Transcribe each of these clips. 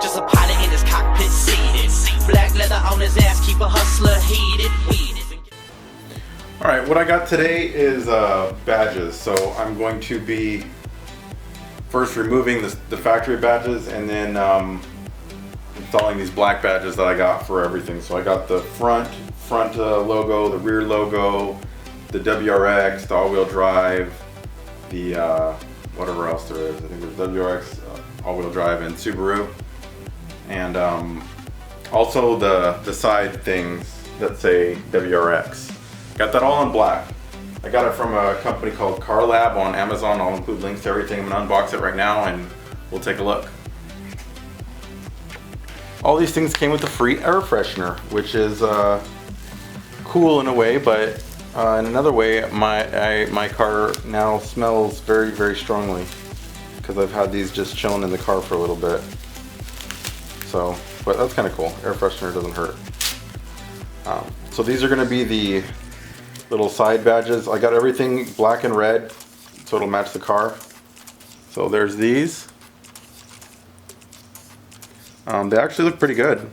Just a pilot in his cockpit seated. Black leather on his ass, keep a hustler heated. Alright, what I got today is badges. So I'm going to be first removing the factory badges and then installing these black badges that I got for everything. So I got the front logo, the rear logo, the WRX, the all-wheel drive, the whatever else there is. I think there's WRX, all-wheel drive, and Subaru. And also the side things that say WRX. Got that all in black. I got it from a company called Car Lab on Amazon. I'll include links to everything. I'm gonna unbox it right now and we'll take a look. All these things came with a free air freshener, which is cool in a way, but in another way, my car now smells very, very strongly because I've had these just chilling in the car for a little bit. So, but that's kind of cool. Air freshener doesn't hurt. So these are going to be the little side badges. I got everything black and red, so it'll match the car. So there's these. They actually look pretty good.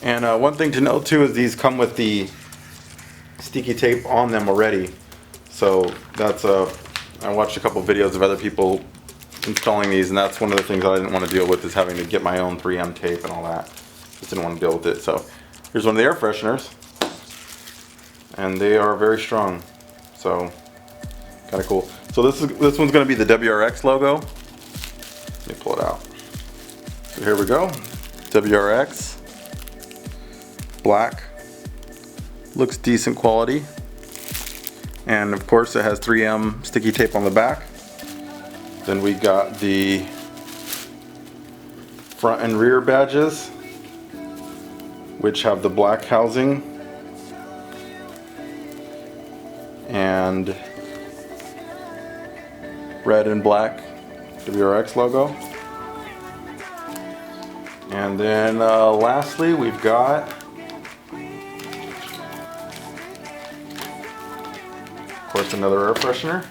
And one thing to note too is these come with the sticky tape on them already. So that's I watched a couple videos of other people installing these, and that's one of the things that I didn't want to deal with, is having to get my own 3M tape and all that. Just didn't want to deal with it. So here's one of the air fresheners, and they are very strong. So kind of cool. So this one's going to be the WRX logo. Let me pull it out. So here we go. WRX. Black. Looks decent quality. And of course it has 3M sticky tape on the back. Then we got the front and rear badges, which have the black housing and red and black WRX logo. And then lastly, we've got of course another air freshener.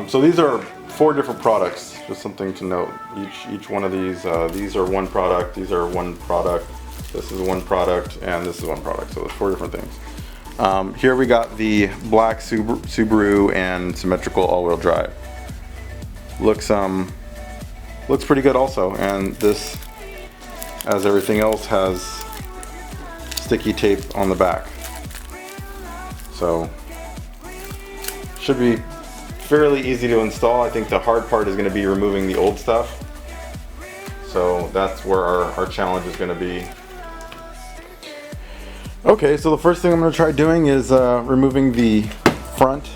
So these are 4 different products, just something to note. Each one of these are one product, these are one product, this is one product, and this is one product. So there's 4 different things. Here we got the black Subaru and symmetrical all-wheel drive. Looks pretty good also, and this, as everything else, has sticky tape on the back. So should be fairly easy to install. I think the hard part is going to be removing the old stuff. So that's where our challenge is going to be. Okay, so the first thing I'm going to try doing is removing the front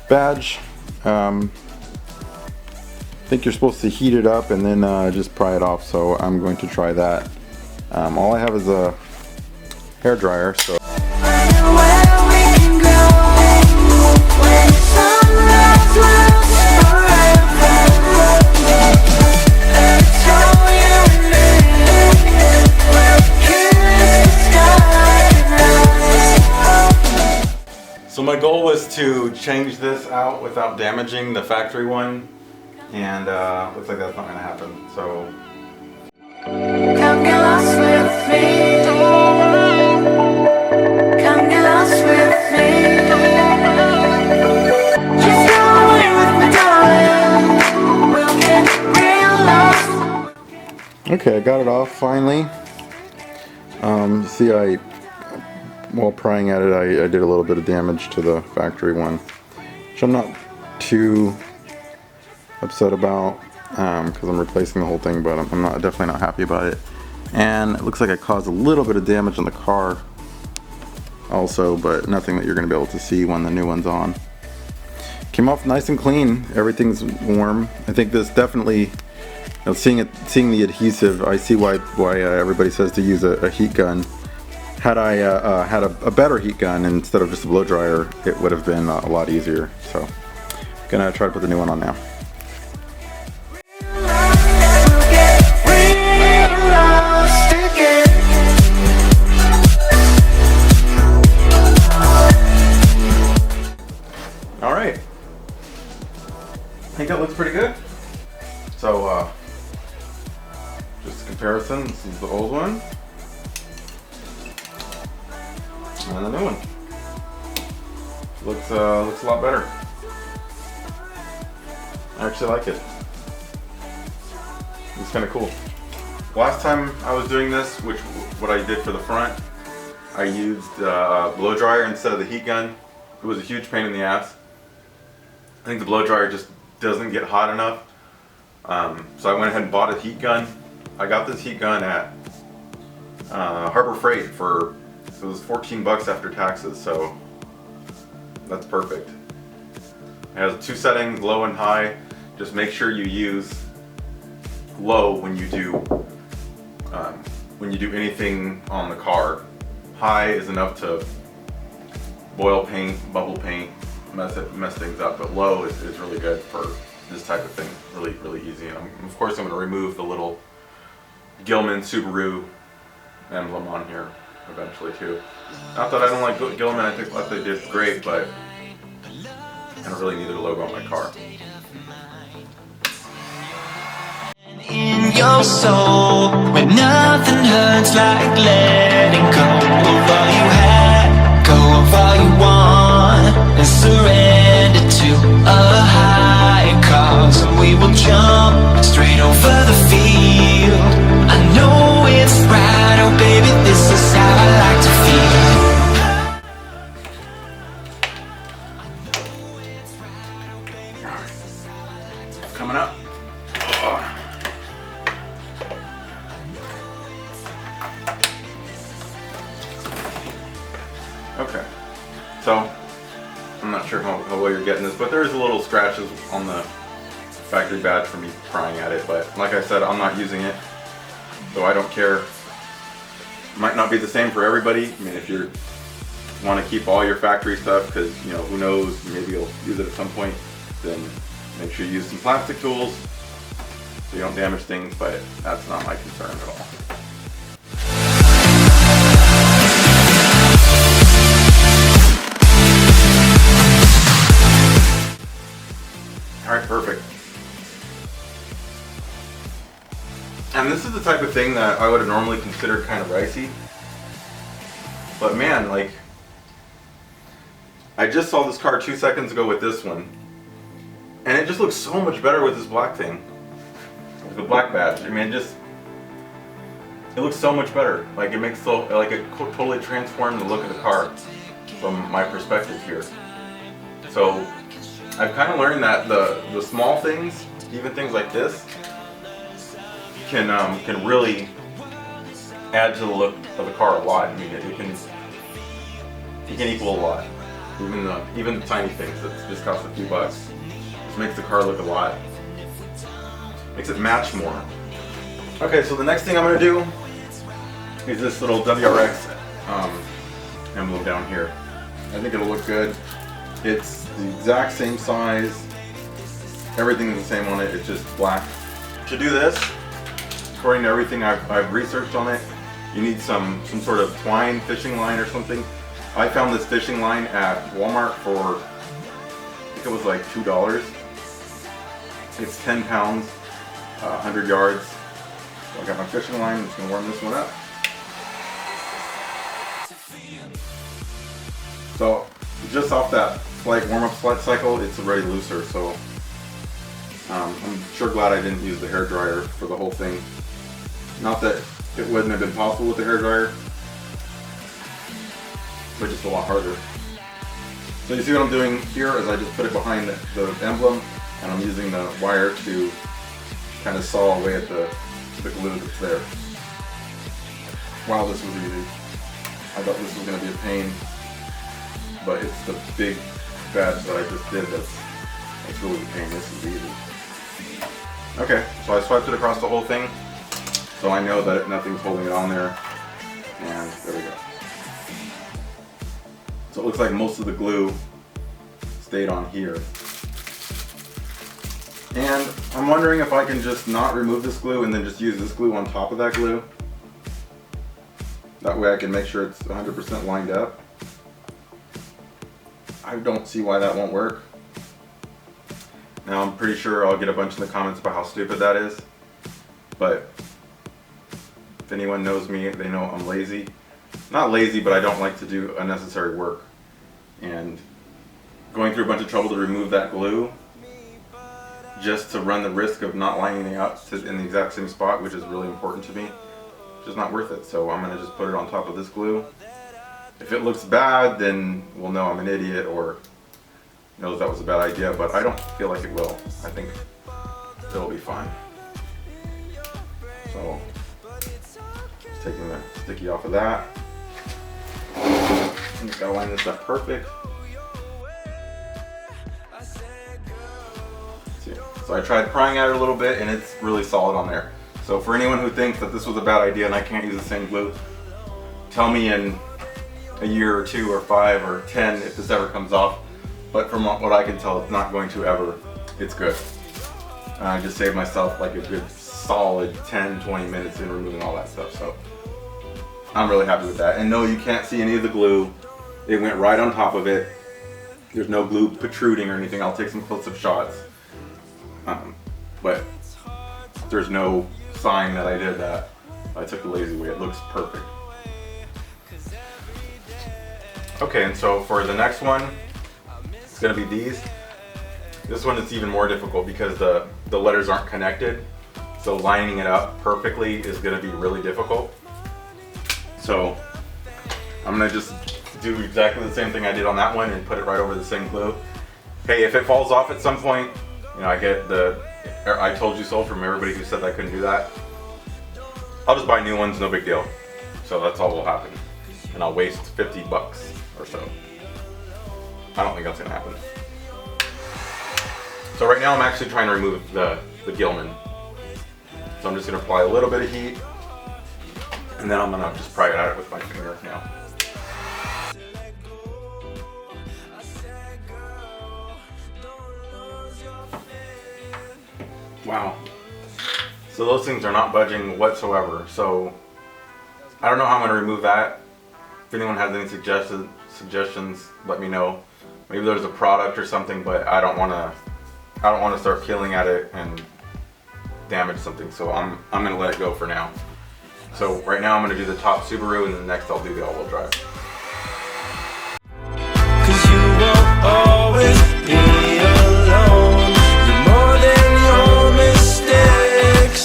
badge. I think you're supposed to heat it up and then just pry it off, so I'm going to try that. All I have is a hair dryer, so my goal was to change this out without damaging the factory one, and looks like that's not going to happen. So come get lost with me. Come get lost with me. Just go away with me, darling. We'll get real lost. Okay, I got it off finally. See, while prying at it, I did a little bit of damage to the factory one, which I'm not too upset about, because I'm replacing the whole thing, but I'm definitely not happy about it. And it looks like I caused a little bit of damage on the car also, but nothing that you're going to be able to see when the new one's on. Came off nice and clean. Everything's warm. I think this definitely, you know, seeing the adhesive, I see why everybody says to use a heat gun. Had I had a better heat gun instead of just a blow dryer, it would have been a lot easier. So, gonna try to put the new one on now. All right. I think that looks looks pretty good. So just a comparison, this is the old one and the new one. Looks a lot better. I actually like it. It's kind of cool. Last time I was doing this, what I did for the front, I used a blow dryer instead of the heat gun. It was a huge pain in the ass. I think the blow dryer just doesn't get hot enough. So I went ahead and bought a heat gun. I got this heat gun at Harbor Freight for, it was 14 bucks after taxes, so that's perfect. It has 2 settings, low and high. Just make sure you use low when you do anything on the car. High is enough to boil paint, bubble paint, mess things up, but low is really good for this type of thing. Really easy. And of course I'm going to remove the little Gilman Subaru emblem on here eventually too. Not that I don't like Gilman, I think what they did great, but I don't really need their logo on my car. In your soul, when nothing hurts like letting go of all you had, go of all you want, and surrender to a higher cause, and we will jump straight over the field. I know it's right, oh baby, this is how I like to feel. Coming up. Okay, so I'm not sure how well you're getting this, but there's a little scratches on the factory badge from me prying at it, but like I said, I'm not using it, so I don't care. Might not be the same for everybody. I mean, if you want to keep all your factory stuff, because, you know, who knows, maybe you'll use it at some point, then make sure you use some plastic tools so you don't damage things, but that's not my concern at all. Alright, perfect. And this is the type of thing that I would have normally considered kind of ricey. But man, like, I just saw this car 2 seconds ago with this one, and it just looks so much better with this black thing. The black badge. I mean, it looks so much better. Like, it makes it totally transformed the look of the car from my perspective here. So I've kind of learned that the small things, even things like this, can really add to the look of the car a lot. I mean, it can equal a lot. Even the tiny things that just cost a few bucks just makes the car look a lot. Makes it match more. Okay, so the next thing I'm going to do is this little WRX emblem down here. I think it'll look good. It's the exact same size. Everything is the same on it. It's just black. To do this, according to everything I've researched on it, you need some sort of twine fishing line or something. I found this fishing line at Walmart for, I think it was like $2. It's 10 pounds, 100 yards. So I got my fishing line. I'm just gonna warm this one up. So just off that slight warm-up cycle, it's already looser. So I'm sure glad I didn't use the hair dryer for the whole thing. Not that it wouldn't have been possible with the hair dryer, but just a lot harder. So you see what I'm doing here is I just put it behind the emblem, and I'm using the wire to kind of saw away at the glue that's there. Wow, this was easy. I thought this was going to be a pain, but it's the big badge that I just did that's really the pain. This is easy. Okay, so I swiped it across the whole thing, so I know that nothing's holding it on there, and there we go. So it looks like most of the glue stayed on here. And I'm wondering if I can just not remove this glue and then just use this glue on top of that glue. That way I can make sure it's 100% lined up. I don't see why that won't work. Now I'm pretty sure I'll get a bunch in the comments about how stupid that is, but if anyone knows me, they know I'm lazy. Not lazy, but I don't like to do unnecessary work. And going through a bunch of trouble to remove that glue, just to run the risk of not lining it up in the exact same spot, which is really important to me, it's just not worth it. So I'm gonna just put it on top of this glue. If it looks bad, then we'll know I'm an idiot or knows that was a bad idea, but I don't feel like it will. I think it'll be fine. So, just taking the sticky off of that. I'm just gotta line this up perfect. See, so I tried prying at it a little bit and it's really solid on there. So for anyone who thinks that this was a bad idea and I can't use the same glue, tell me in a year or 2 or 5 or 10 if this ever comes off. But from what I can tell, it's not going to ever. It's good. And I just saved myself like a good solid 10-20 minutes in removing all that stuff. So I'm really happy with that. And no, you can't see any of the glue. It went right on top of it. There's no glue protruding or anything. I'll take some close-up shots. But there's no sign that I did that. I took the lazy way. It looks perfect. Okay, and so for the next one, it's gonna be these. This one is even more difficult because the letters aren't connected. So lining it up perfectly is gonna be really difficult. So I'm gonna just do exactly the same thing I did on that one and put it right over the same glue. Hey, if it falls off at some point, you know, I get the I told you so from everybody who said I couldn't do that. I'll just buy new ones, no big deal. So that's all will happen. And I'll waste 50 bucks or so. I don't think that's gonna happen. So right now I'm actually trying to remove the Gilman. So I'm just gonna apply a little bit of heat and then I'm gonna just pry it out with my finger now. Wow. So those things are not budging whatsoever. So I don't know how I'm gonna remove that. If anyone has any suggestions, let me know. Maybe there's a product or something, but I don't want to start peeling at it and damage something. So I'm gonna let it go for now. So right now I'm gonna do the top Subaru, and then next I'll do the all-wheel drive. 'Cause you won't always be alone. You're more than your mistakes.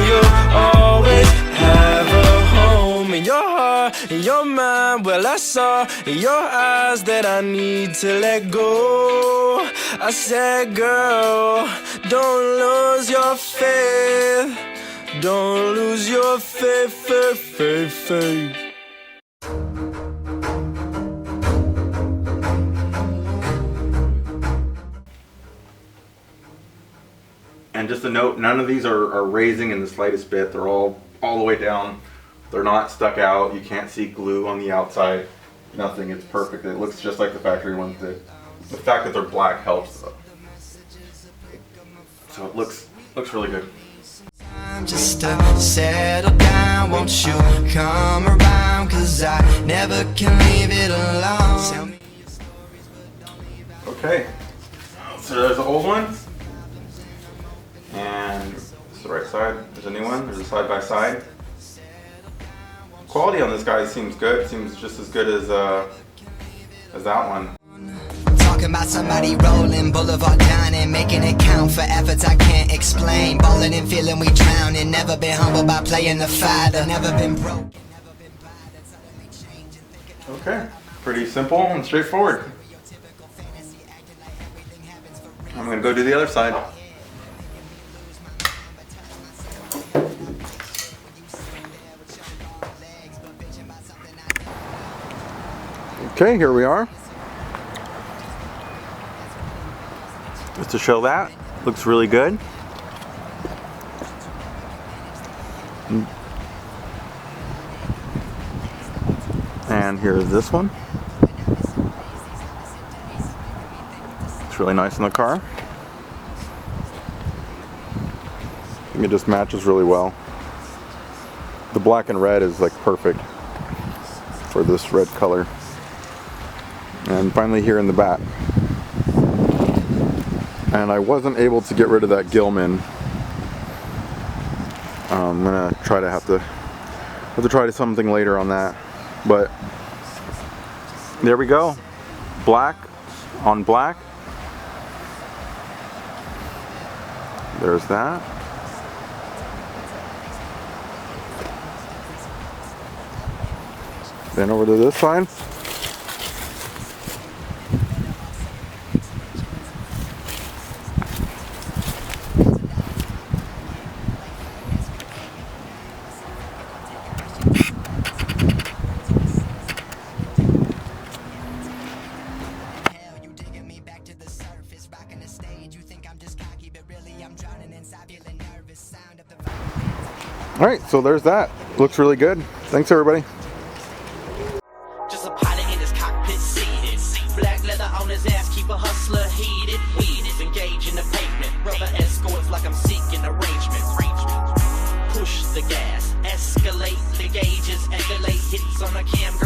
You'll always have a home in your heart, in your mind. Well, I saw in your eyes that I need to let go. I said, girl, don't lose your faith. Don't lose your faith, faith. And just a note, none of these are raising in the slightest bit. They're all the way down. They're not stuck out. You can't see glue on the outside. Nothing. It's perfect. It looks just like the factory ones did. The fact that they're black helps though. So it looks really good. Just to settle down, won't you come around? 'Cause I never can leave it alone. Okay, so there's the old one, and this is the right side. There's a new one. There's a side by side. Quality on this guy seems good. Seems just as good as that one. Talking about somebody rolling, boulevard dining, making it count for efforts I can't explain. Balling and feeling we drowning. Never been humble by playing the fighter. Never been broke. Okay, pretty simple and straightforward. I'm gonna go do the other side. Okay, here we are. Just to show that, looks really good. And here's this one. It's really nice in the car. I think it just matches really well. The black and red is like perfect for this red color. And finally here in the back. and I wasn't able to get rid of that Gilman. I'm gonna try to have to try something later on that, but there we go. Black on black. There's that. Then over to this side. Alright, so there's that. Looks really good. Thanks everybody. Just a pilot in his cockpit seated. Black leather on his ass, keep a hustler heated. Weed is engaged in the pavement. Rubber escorts like I'm seeking arrangement. Push the gas, escalate the gauges, escalate hits on the cam.